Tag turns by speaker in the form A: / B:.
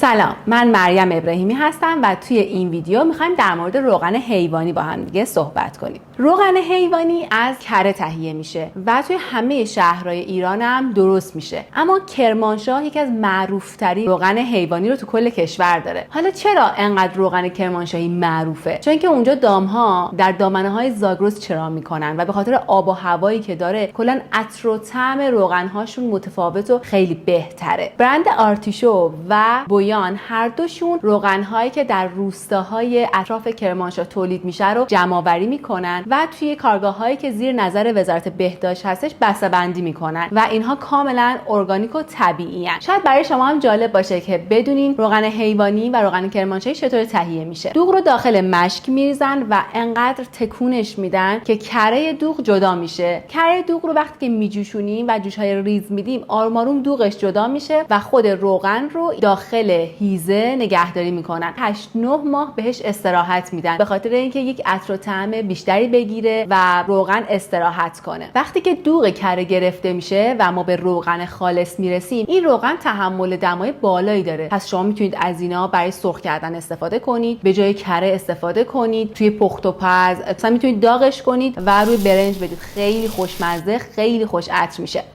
A: سلام، من مریم ابراهیمی هستم و توی این ویدیو میخوایم در مورد روغن حیوانی با هم دیگه صحبت کنیم. روغن حیوانی از کره تهیه میشه و توی همه شهرهای ایران هم درست میشه. اما کرمانشاه یکی از معروف‌ترین روغن حیوانی رو تو کل کشور داره. حالا چرا انقدر روغن کرمانشاهی معروفه؟ چون که اونجا دامها در دامنه‌های زاگرس چرا میکنن و به خاطر آب و هوایی که داره کلاً عطر و طعم روغن‌هاشون متفاوت و خیلی بهتره. برند آرتیشو و بویان هر دوشون روغن‌هایی که در روستاهای اطراف کرمانشاه تولید میشه رو جمع‌آوری میکنن و توی کارگاه‌هایی که زیر نظر وزارت بهداشت هستش بسته‌بندی میکنن و اینها کاملا ارگانیک و طبیعی ان. شاید برای شما هم جالب باشه که بدونین روغن حیوانی و روغن کرمانشاهی چطور تهیه میشه. دوغ رو داخل مشک میریزن و انقدر تکونش میدن که کره دوغ جدا میشه. کره دوغ رو وقتی که میجوشونیم و جوش‌های ریز میدیم آروم آروم دوغش جدا میشه و خود روغن رو داخل هیزه نگهداری میکنن. 8-9 ماه بهش استراحت میدن به خاطر اینکه یک عطر و طعم بیشتری بگیره و روغن استراحت کنه. وقتی که دوغ کره گرفته میشه و ما به روغن خالص میرسیم، این روغن تحمل دمای بالایی داره. پس شما میتونید از اینا برای سرخ کردن استفاده کنید، به جای کره استفاده کنید، توی پخت و پز مثلا میتونید داغش کنید و روی برنج بدید. خیلی خوشمزه، خیلی خوش عطر میشه.